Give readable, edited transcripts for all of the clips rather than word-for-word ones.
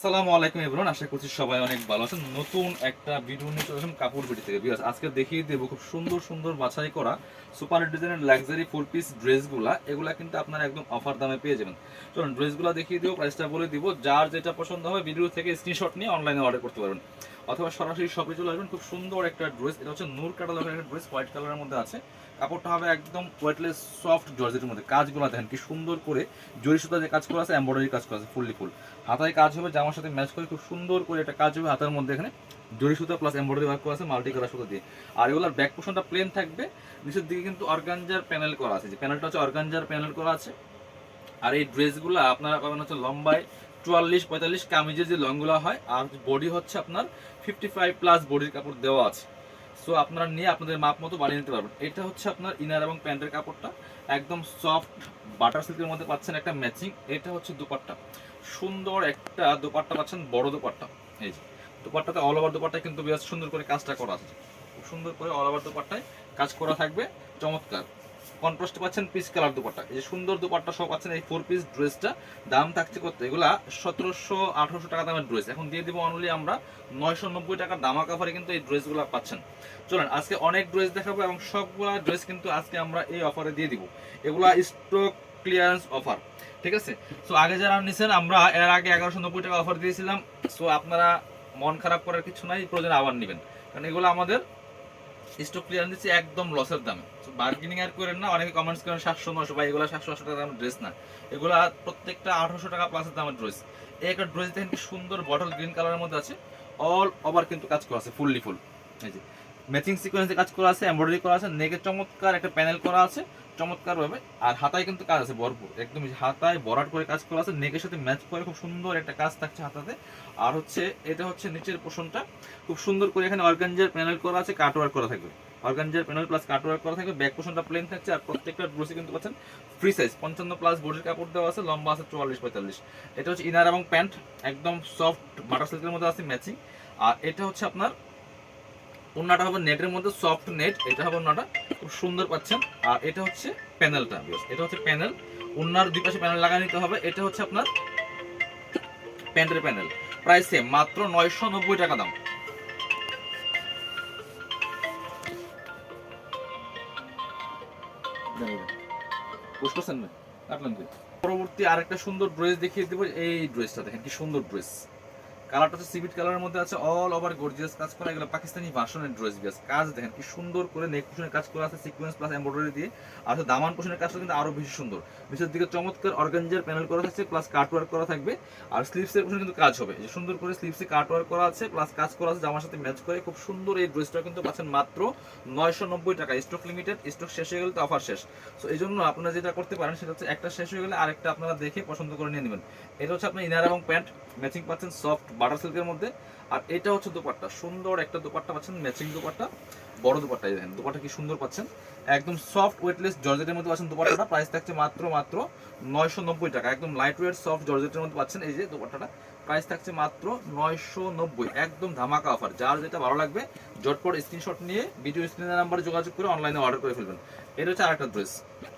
আসসালামু আলাইকুম এভরিওয়ান, আশা করছি সবাই অনেক ভালো আছেন। নতুন একটা ভিডিও নিয়ে চলে আসলাম কাপড় বিডি থেকে। ভিউয়ার্স, আজকে দেখিয়ে দেবো খুব সুন্দর সুন্দর বাছাই করা সুপার ডিজাইনের লাক্সারি 4 পিস ড্রেসগুলা। এগুলা কিন্তু আপনারা একদম অফার দামে পেয়ে যাবেন। চলুন ড্রেসগুলো দেখিয়ে দিব, প্রাইসটা বলে দিব। যার যেটা পছন্দ হবে ভিডিও থেকে স্ক্রিনশট নিয়ে অনলাইনে অর্ডার করতে পারবেন, অথবা সরাসরি শপে চলে আসবেন। খুব সুন্দর একটা ড্রেস, এটা হচ্ছে নূর ক্যাটালগের একটা ড্রেস, হোয়াইট কালারের মধ্যে আছে। কাপড়টা হবে একদম ওয়েটলেস সফট জর্জেটের মধ্যে। কাজগুলো দেখেন কি সুন্দর করে জরি সুতা যে কাজ করা আছে, এমব্রয়ডারি কাজ করা আছে ফুললি ফুল। হাতায় কাজ হবে, জামার সাথে ম্যাচ করে খুব সুন্দর করে একটা কাজ হবে হাতের মধ্যে। এখানে জরি সুতা প্লাস এমব্রয়ডারি ওয়ার্ক করা আছে মাল্টি কালার সুতা দিয়ে। আর এগুলোর ব্যাক পোর্শনটা প্লেন থাকবে, নিচের দিকে কিন্তু অর্গানজার প্যানেল করা আছে। যে প্যানেলটা হচ্ছে অর্গানজার প্যানেল করা আছে। আর এই ড্রেসগুলো আপনারা পাবেন হচ্ছে লম্বায় 44-45, কামিজের যে লংগুলো হয়। আর বডি হচ্ছে আপনার 55+ বডির কাপড় দেওয়া আছে। সো আপনারা নিয়ে আপনাদের মাপ মতো বানিয়ে নিতে পারবেন। এটা হচ্ছে আপনার ইনার এবং প্যান্টের কাপড়টা একদম সফট বাটার সিল্কের মধ্যে পাচ্ছেন একটা ম্যাচিং। এটা হচ্ছে দুপাট্টা, সুন্দর একটা দুপাট্টা পাচ্ছেন, বড় দুপাট্টা। এই যে দুপাট্টাতে অল ওভার দুপাট্টায় কিন্তু বেশ সুন্দর করে কাজটা করা আছে। খুব সুন্দর করে অল ওভার দুপাট্টায় কাজ করা থাকবে, চমৎকার। কন্ট্রাস্ট পাচ্ছেন পিচ কালার দুপাট্টা। এই যে সুন্দর দুপাট্টা সহ পাচ্ছেন এই 4 পিস ড্রেসটা। দাম থাকছে কত? এগুলা 1700-1800 টাকা দামের ড্রেস, এখন দিয়ে দিব অনলি আমরা 990 টাকা দামা কাভারে কিন্তু এই ড্রেসগুলো পাচ্ছেন। চলেন আজকে অনেক ড্রেস দেখাবো এবং সবগুলা ড্রেস কিন্তু আজকে আমরা এই অফারে দিয়ে দিব। এগুলা স্টক ক্লিয়ারেন্স অফার, ঠিক আছে? সো আগে যারা নিছেন, আমরা এর আগে 1190 টাকা অফার দিয়েছিলাম। সো আপনারা মন খারাপ করার কিছু নাই, প্রয়োজন আবার নেবেন, কারণ এগুলো আমাদের স্টক ক্লিয়ারেন্স দিচ্ছি একদম লসের দামে। বার্গেনিং আর করেন না, অনেকে কমেন্টস করেন 700-900, বা এগুলো 700-800 টাকা দামের ড্রেস না, এগুলো প্রত্যেকটা 1800 টাকা প্লাসের দামের ড্রেস। এই একটা ড্রেস দেখেন কি সুন্দর বটল গ্রিন কালারের মধ্যে আছে, অল ওভার কিন্তু কাজ করা আছে ফুললি ফুল। এই যে ম্যাচিং সিকোয়েন্সে কাজ করা আছে, এমব্রয়ডারি করা আছে, নেকে চমৎকার একটা প্যানেল করা আছে চমৎকার ভাবে। আর হাতায় কিন্তু কাজ আছে ভরপুর, একদম হাতায় বরাট করে কাজ করা আছে, নেকের সাথে ম্যাচ করে খুব সুন্দর একটা কাজ থাকছে হাতাতে। আর হচ্ছে এটা হচ্ছে নিচের পোর্শনটা খুব সুন্দর করে এখানে অর্গানজার প্যানেল করা আছে, কাটওয়ার্ক করা থাকবে। অর্গানজার প্যানেল প্লাস কাটওয়ার্ক করা থাকবে, ব্যাক পোর্শনটা প্লেন থাকছে। আর প্রত্যেকটা ড্রেসে কিন্তু পাচ্ছেন ফ্রি সাইজ 55+ বডির কাপড় দেওয়া আছে, লম্বা আছে 44-45। এটা হচ্ছে ইনার এবং প্যান্ট একদম সফট বাটার সিল্কের মধ্যে আছে ম্যাচিং। আর এটা হচ্ছে আপনার ওন্নাটা হবে নেটের মধ্যে সফট নেট, এটা হবে ওন্নাটা, খুব সুন্দর পাচ্ছেন। আর এটা হচ্ছে প্যানেলটা, এটা হচ্ছে প্যানেল, ওন্নার দুই পাশে প্যানেল লাগাই নিতে হবে। এটা হচ্ছে আপনার প্যান্টের প্যানেল, প্রাইস সেম, মাত্র 990 টাকা দাম। বুঝতেছেন না? কাটলাম কি? পরবর্তী আরেকটা সুন্দর ড্রেস দেখিয়ে দেবো। এই ড্রেসটা দেখেন কি সুন্দর ড্রেস, কালারটা হচ্ছে সিভিট কালারের মধ্যে আছে, অল ওভার গর্জিয়াস কাজ করা। এগুলো পাকিস্তানি ভার্সনের ড্রেস। বিয়াস কাজ দেখেন কি সুন্দর করে, নেক পোর্শনের কাজ করা আছে সিকোয়েন্স প্লাস এমব্রয়ডারি দিয়ে। আর দামান পোর্শনের কাজটা কিন্তু আরো বেশি সুন্দর, নিচের দিকে চমৎকার অর্গানজার প্যানেল করা থাকছে প্লাস কাটওয়ার্ক করা থাকবে। আর স্লিভসের পোর্শনে কিন্তু কাজ হবে, যে সুন্দর করে স্লিভসে কাটওয়ার্ক করা আছে প্লাস কাজ করা আছে জামার সাথে ম্যাচ করে। খুব সুন্দর এই ড্রেসটা কিন্তু পাচ্ছেন মাত্র 990 টাকা। স্টক লিমিটেড, স্টক শেষ হয়ে গেলে তো অফার শেষ। সো এই জন্য আপনারা যেটা করতে পারেন সেটা হচ্ছে একটা শেষ হয়ে গেলে আরেকটা আপনারা দেখে পছন্দ করে নিয়ে নেবেন। এটা হচ্ছে আপনার ইনার এবং প্যান্ট ম্যাচিং পাচ্ছেন সফট বাটার সিল্কের মধ্যে। আর এটা হচ্ছে দোপাট্টা, সুন্দর একটা দোপাট্টা পাচ্ছেন ম্যাচিং দোপাট্টা, বড় দোপাট্টা। দেখেন দোপাট্টা কি সুন্দর পাচ্ছেন, একদম সফট ওয়েটলেস জর্জেটের মধ্যে পাচ্ছেন দোপাট্টাটা। প্রাইস থাকছে মাত্র 990 টাকা, একদম লাইট ওয়েট সফট জর্জেটের মধ্যে পাচ্ছেন এই যে দোপাট্টাটা। প্রাইস থাকছে মাত্র 990, একদম ধামাকা অফার। যার যেটা ভালো লাগবে ঝটপট স্ক্রিনশট নিয়ে ভিডিও স্ক্রিনের নাম্বারে যোগাযোগ করে অনলাইনে অর্ডার করে ফেলবেন। এটা হচ্ছে আরেকটা ড্রেস,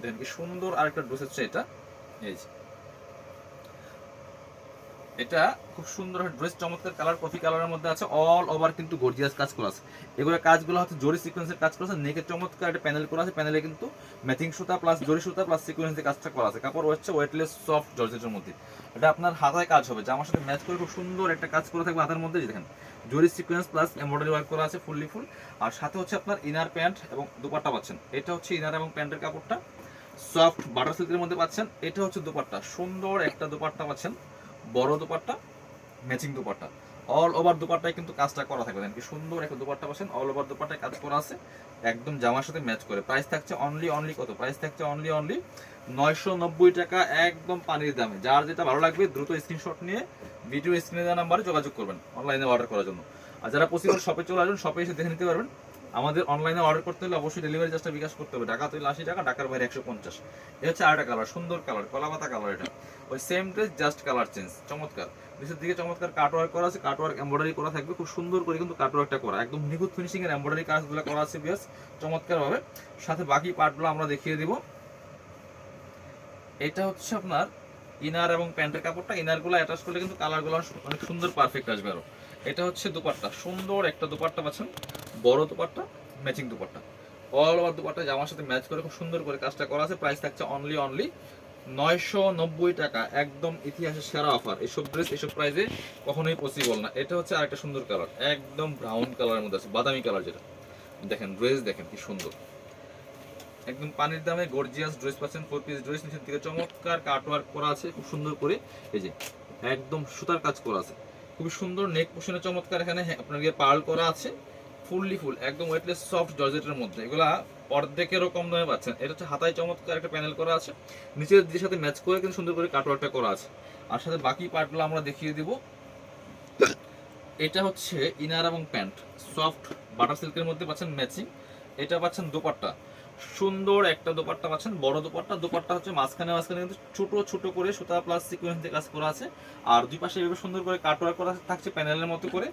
দেখেন কি সুন্দর আরেকটা ড্রেস হচ্ছে এটা। এই যে এটা খুব সুন্দর ড্রেস, চমৎকার কালার, কফি কালারের মধ্যে আছে, অল ওভার কিন্তু গর্জিয়াস কাজ করা আছে। এগুলো কাজগুলো হচ্ছে জরি সিকোয়েন্সের কাজ করা আছে, নেকে চমৎকার একটা প্যানেল করা আছে, প্যানেলে কিন্তু ম্যাচিং সুতা প্লাস জরি সুতা প্লাস সিকোয়েন্সের কাজটা করা আছে। কাপড় হচ্ছে ওয়েটলেস সফট জর্জেটের মধ্যে। এটা আপনার হাতায় কাজ হবে, জামার সাথে ম্যাচ করে খুব সুন্দর একটা কাজ করে থাকবে হাতের মধ্যে। দেখেন জরি সিকোয়েন্স প্লাস এমব্রয়ডারি ওয়ার্ক করা আছে ফুললি ফুল। আর সাথে হচ্ছে আপনার ইনার প্যান্ট এবং দুপাট্টা পাচ্ছেন। এটা হচ্ছে ইনার এবং প্যান্টের কাপড়টা সফট বাটার সিল্কের মধ্যে পাচ্ছেন। এটা হচ্ছে দুপাট্টা, সুন্দর একটা দুপাট্টা পাচ্ছেন, বড় dupatta, matching dupatta. All over দুপাট্টায় কিন্তু কাজটা করা থাকবে, দেখেন কি সুন্দর একটা দুপাট্টা পাচ্ছেন, অল ওভার দুপাট্টায় কাজ করা আছে একদম জামার সাথে ম্যাচ করে। প্রাইস থাকছে অনলি কত? প্রাইস থাকছে অনলি 990 টাকা, একদম পানির দামে। যার যেটা ভালো লাগবে দ্রুত স্ক্রিনশট নিয়ে ভিডিও স্ক্রিনে দেওয়া নাম্বারে যোগাযোগ করবেন অনলাইনে অর্ডার করার জন্য। আর যারা পসিবল শপে চলে আসবেন, শপে এসে দেখে নিতে পারবেন। আমাদের অনলাইনে অর্ডার করতে হলে অবশ্যই ডেলিভারি চার্জটা বিকাশ করতে হবে। ঢাকা তৈরি 80 টাকা, ঢাকার বাইরে 150। এ হচ্ছে আরেকটা কালার, সুন্দর কালার, কলাপাতা কালার। এটা ওই same dress, just colour change, চমৎকার। নিচের দিকে চমৎকার কাটওয়ার্ক করা আছে, কাটওয়ার্ক এমব্রয়ডারি করা থাকবে খুব সুন্দর করে, কিন্তু কাটওয়ার্কটা করা একদম নিখুঁত ফিনিশিং এর এমব্রয়ডারি কাজগুলো করা আছে বেশ চমৎকার ভাবে। সাথে বাকি পার্টগুলো আমরা দেখিয়ে দিব। এটা হচ্ছে আপনার ইনার এবং প্যান্টের কাপড়টা, ইনারগুলো অ্যাটাচ করলে কিন্তু কালারগুলো অনেক সুন্দর পারফেক্ট আসবে আরো। এটা হচ্ছে দুপাট্টা, সুন্দর একটা দুপাট্টা পাচ্ছেন, বড় dupatta, matching dupatta, all over dupatta জামার সাথে ম্যাচ করে খুব সুন্দর করে কাজটা করা আছে। প্রাইস থাকছে অনলি 990 টাকা, একদম ইতিহাসের সেরা অফার। এইসব ড্রেস এইসব প্রাইসে কখনোই পসিবল না। এটা হচ্ছে আরেকটা সুন্দর কালার, একদম ব্রাউন কালারের মধ্যে আছে, বাদামি কালার যেটা। দেখেন ড্রেস দেখেন কি সুন্দর, একদম পানির দামে গর্জিয়াস ড্রেস পাচ্ছেন। 4 পিস ড্রেস, নিচের দিকে চমৎকার কাটওয়ার্ক করা আছে খুব সুন্দর করে, এই যে একদম সুতার কাজ করা আছে খুবই সুন্দর। নেক পোশনে চমৎকার এখানে আপনার গিয়ে পার্ল করা আছে, ফুললি ফুল একদম ওয়েটলেস সফট জর্জেটের মধ্যে। এগুলা অর্ধেকেরও কম দামে পাচ্ছেন। এটা হচ্ছে হাতায় চমৎকার একটা প্যানেল করা আছে, নিচের দিকের সাথে ম্যাচ করে কিন্তু সুন্দর করে কাটওয়ার্কটা করা আছে। আর সাথে বাকি পার্টগুলো আমরা দেখিয়ে দিব। এটা হচ্ছে ইনার এবং প্যান্ট, সফট বাটার সিল্কের মধ্যে পাচ্ছেন ম্যাচিং। এটা পাচ্ছেন দোপাট্টা, সুন্দর একটা দোপাট্টা পাচ্ছেন, বড় দোপাট্টা। দোপাট্টা হচ্ছে মাঝখানে কিন্তু ছোট ছোট করে সুতা প্লাস সিকোয়েন্স দিয়ে কাজ করা আছে। আর দুই পাশে এভাবে সুন্দর করে কাটওয়ার্ক করা থাকছে প্যানেলের মতো করে।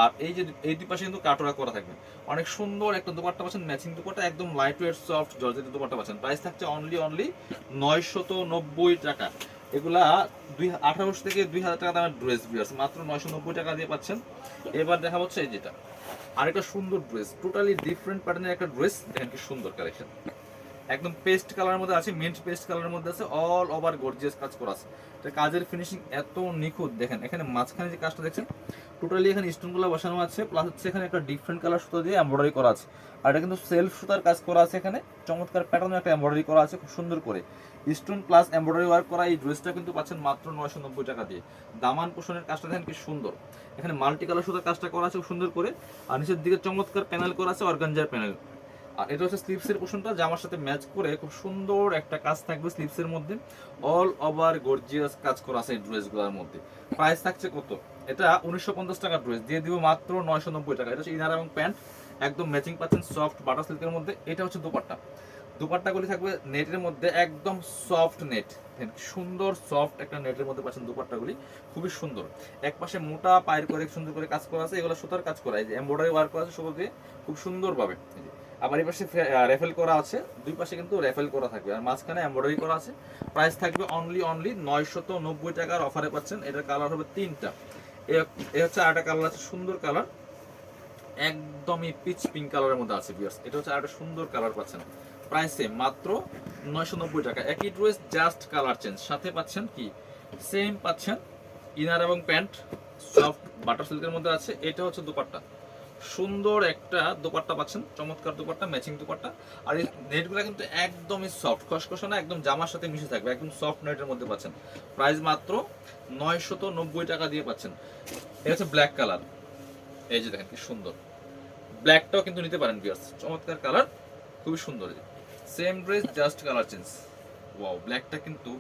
আর এই যে এই দুই পাশে কিন্তু কাটওয়ার্ক করা থাকবে। অনেক সুন্দর একটা দোপাট্টা পাচ্ছেন, ম্যাচিং দোপাট্টা, একদম লাইট ওয়েট সফট জর্জেটের দোপাট্টা পাচ্ছেন। প্রাইস থাকছে অনলি 990 টাকা। এগুলা 1800 থেকে 2000 টাকা দামের ড্রেস বিয়ার্স, মাত্র 990 টাকা দিয়ে পাচ্ছেন। এবার দেখা হচ্ছে এই যেটা আরেকটা সুন্দর ড্রেস, টোটালি ডিফারেন্ট প্যাটার্নের একটা ড্রেস। দেখেন কি সুন্দর কালেকশন, একদম পেস্ট কালারের মধ্যে আছে, মিন্ট পেস্ট কালারের মধ্যে আছে, অল ওভার গর্জিয়াস কাজ করা আছে। এটা কাজের ফিনিশিং এত নিখুঁত, দেখেন এখানে মাঝখানে যে কাজটা দেখছেন টোটালি এখানে স্টোনগুলো বসানো আছে, প্লাস হচ্ছে এখানে একটা ডিফারেন্ট কালার সুতো দিয়ে এমব্রয়ডারি করা আছে। আর এটা কিন্তু সেলফ সুতার কাজ করা আছে, এখানে চমৎকার প্যাটার্নে একটা এমব্রয়ডারি করা আছে খুব সুন্দর করে, স্টোন প্লাস এমব্রয়ডারি ওয়ার্ক করা। এই ড্রেসটা কিন্তু পাচ্ছেন মাত্র 990 টাকা দিয়ে। দামান পোষণের কাজটা দেখেন কি সুন্দর, এখানে মাল্টি কালার সুতার কাজটা করা আছে খুব সুন্দর করে। আর নিচের দিকে চমৎকার প্যানেল করা আছে, অর্গানজার প্যানেল। আর এটা হচ্ছে স্লিভসের পোর্শনটা, জামার সাথে ম্যাচ করে খুব সুন্দর একটা কাজ থাকবে স্লিভসের মধ্যে, অল ওভার গর্জিয়াস কাজ করা আছে এই ড্রেসগুলোর মধ্যে। প্রাইস থাকছে কত? এটা 1950 টাকার ড্রেস দিয়ে দিব মাত্র 990 টাকা। এটা হচ্ছে ইনার এবং প্যান্ট, একদম ম্যাচিং পাচ্ছেন সফট বাটার সিল্কের মধ্যে। এটা হচ্ছে দুপাট্টা, দুপাট্টাগুলি থাকবে নেটের মধ্যে, একদম সফট নেট, সুন্দর সফট একটা নেটের মধ্যে পাচ্ছেন দুপাট্টাগুলি, খুবই সুন্দর। এক পাশে মোটা পায়ের করে সুন্দর করে কাজ করা আছে, এগুলো সুতার কাজ করা, এই যে এমব্রয়ডারি ওয়ার্ক করা আছে সুতো দিয়ে খুব সুন্দরভাবে। আবার এই পাশে রেফেল করা আছে, দুই পাশে কিন্তু রেফেল করা থাকবে, আর মাঝখানে এমব্রয়ডারি করা আছে। প্রাইস থাকবে অনলি 990 টাকার অফারে পাচ্ছেন। এটার কালার হবে তিনটা। এ হচ্ছে আরেকটা কালার আছে, সুন্দর কালার, একদমই পিচ পিঙ্ক কালারের মধ্যে আছে ভিউয়ার্স। এটা হচ্ছে আরেকটা সুন্দর কালার পাচ্ছেন, প্রাইসে মাত্র 990 টাকা। একই ড্রেস জাস্ট কালার চেঞ্জ, সাথে পাচ্ছেন কি সেম পাচ্ছেন ইনার এবং প্যান্ট, সফট বাটার সিল্কের মধ্যে আছে। এটা হচ্ছে দুপাট্টা, সুন্দর একটা দোপাট্টা পাচ্ছেন, চমৎকার দোপাট্টা, ম্যাচিং দোপাট্টা। আর এই নেটগুলো কিন্তু একদমই সফট, খসখসে না, একদম জামার সাথে মিশে থাকবে, একদম সফট নেটের মধ্যে পাচ্ছেন। প্রাইস মাত্র 990 টাকা দিয়ে পাচ্ছেন। এটা হচ্ছে ব্ল্যাক কালার, এই যে দেখেন কি সুন্দর, ব্ল্যাকটাও কিন্তু নিতে পারেন ভিউয়ার্স, চমৎকার কালার, খুবই সুন্দর। Same dress just colour change. Wow, ব্ল্যাকটা কিন্তু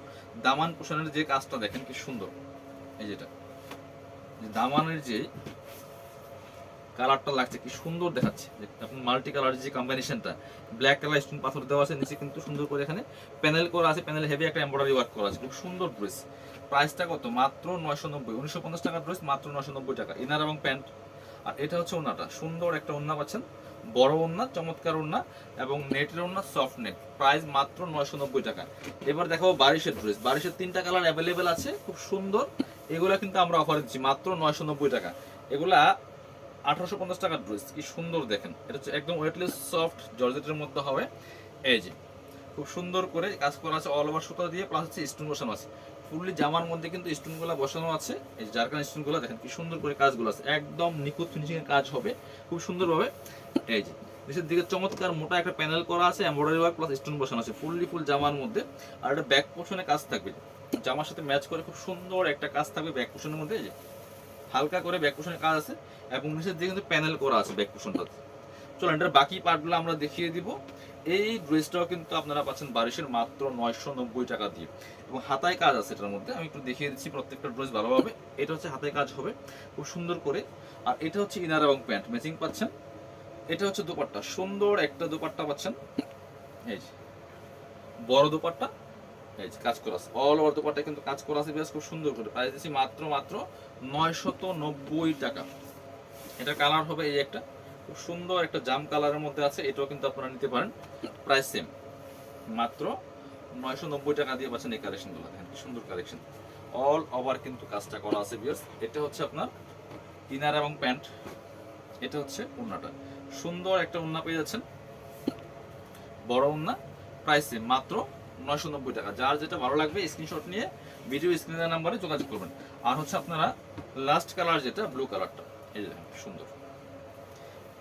দামান পোষণের যে কাজটা দেখেন কি সুন্দর, এই যেটা দামানের যে কালারটা লাগছে কি সুন্দর দেখাচ্ছে, আপনি মাল্টি কালার যে কম্বিনেশনটা, ব্ল্যাক কালার স্টোন পাথর দেওয়া আছে, নিচে কিন্তু সুন্দর করে এখানে প্যানেল করা আছে, প্যানেল হেভি একটা এমব্রয়ডারি ওয়ার্ক করা আছে, খুব সুন্দর ড্রেস। প্রাইসটা কত? মাত্র 990, 1950 টাকার ড্রেস মাত্র 990 টাকা, ইনার এবং প্যান্ট। আর এটা হচ্ছে ওন্নাটা, সুন্দর একটা ওন্না পাচ্ছেন, বড় ওন্না, চমৎকার ওন্না, এবং নেটের ওন্না, সফট নেট। প্রাইস মাত্র 990 টাকা। এবার দেখাবো বারিশের ড্রেস। বারিশের তিনটা কালার অ্যাভেলেবেল আছে, খুব সুন্দর। এগুলা কিন্তু আমরা অফার দিচ্ছি মাত্র 990 টাকা। এগুলা 1850 টাকার ড্রেস, কি সুন্দর দেখেন। এটা হচ্ছে একদম ওয়েটলেস সফট জর্জেটের মধ্যে হবে, এই যে খুব সুন্দর করে কাজ করা আছে, অল ওভার সুতা দিয়ে, প্লাস হচ্ছে স্টোন বসানো আছে ফুললি জামার মধ্যে, কিন্তু স্টোনগুলো বসানো আছে, এই জারকান স্টোনগুলো দেখেন কি সুন্দর করে কাজগুলো আছে, একদম নিখুঁত ফিনিশিং এর কাজ হবে খুব সুন্দরভাবে। এই যে নিচের দিকে চমৎকার মোটা একটা প্যানেল করা আছে, এমব্রয়ডারি ওয়ার্ক প্লাস স্টোন বসানো আছে ফুললি ফুল জামার মধ্যে। আর এটা ব্যাক পোর্শনে কাজ থাকবে, জামার সাথে ম্যাচ করে খুব সুন্দর একটা কাজ থাকবে ব্যাক পোর্শনের মধ্যে, এই যে হালকা করে ব্যাক পোর্শনের কাজ আছে, এবং নিচের দিকে কিন্তু প্যানেল করা আছে ব্যাক পোর্শনটাতে। চলো এটার বাকি পার্টগুলো আমরা দেখিয়ে দিব। এই ড্রেসটাও কিন্তু আপনারা পাচ্ছেন বারিশের মাত্র 990 টাকা দিয়ে, এবং হাতায় কাজ আছে এটার মধ্যে। আমি একটু দেখিয়ে দিচ্ছি প্রত্যেকটা ড্রেস ভালোভাবে। এটা হচ্ছে হাতায় কাজ হবে খুব সুন্দর করে, আর এটা হচ্ছে ইনার এবং প্যান্ট ম্যাচিং পাচ্ছেন। এটা হচ্ছে দোপাট্টা, সুন্দর একটা দোপাট্টা পাচ্ছেন, এই যে বড় দোপাট্টা, এই যে কাজ করা আছে, অল ওভার দোপাট্টা কিন্তু কাজ করা আছে বেশ খুব সুন্দর করে। প্রাইস দিচ্ছি মাত্র 990 টাকা। এটা কালার হবে এই একটা, খুব সুন্দর একটা জাম কালারের মধ্যে আছে, এটাও কিন্তু আপনারা নিতে পারেন। প্রাইস সেম, মাত্র 990 টাকা দিয়ে পাচ্ছেন এই কালেকশনগুলো। দেখেন কি সুন্দর কালেকশন, অল ওভার কিন্তু কাজটা করা আছে ভিউয়ার্স। এটা হচ্ছে আপনার ইনার এবং প্যান্ট, এটা হচ্ছে ওড়নাটা, সুন্দর একটা ওড়না পেয়ে যাচ্ছেন, বড় ওড়না, প্রাইসে মাত্র 990 টাকা। যার যেটা ভালো লাগবে স্ক্রিনশট নিয়ে ভিডিও স্ক্রিনের নাম্বারে যোগাযোগ করবেন। আর হচ্ছে আপনারা লাস্ট কালার যেটা ব্লু কালারটা, এই যে দেখেন সুন্দর,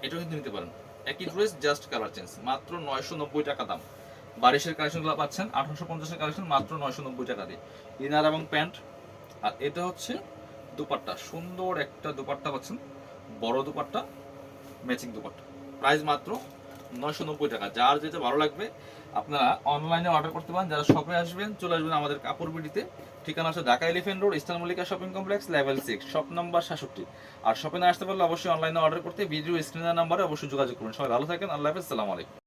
এটাও কিন্তু নিতে পারেন। একই ড্রেস জাস্ট কালার চেঞ্জ, মাত্র 990 টাকা দাম। বারিশের কালেকশনগুলো পাচ্ছেন 1850-এর কালেকশন মাত্র 990 টাকা দিয়ে, ইনার এবং প্যান্ট। আর এটা হচ্ছে দুপাট্টা, সুন্দর একটা দুপাট্টা পাচ্ছেন, বড় দুপাট্টা, ম্যাচিং দুপাট্টা, প্রাইস মাত্র 990 টাকা। যার যেটা ভালো লাগবে আপনারা অনলাইনে অর্ডার করতে পারেন। যারা শপে আসবেন চলে আসবেন আমাদের কাপড় বিডিতে, ঠিকানা হচ্ছে Dhaka elephant road, eastern Mallika shopping complex, level 6, shop number 66। আর শপে না আসতে পারলে অবশ্যই অনলাইনে অর্ডার করতে ভিডিও স্ক্রিনের নাম্বারে অবশ্যই যোগাযোগ করুন। সবাই ভালো থাকেন, আল্লাহ হাফেজ, আসসালামু আলাইকুম।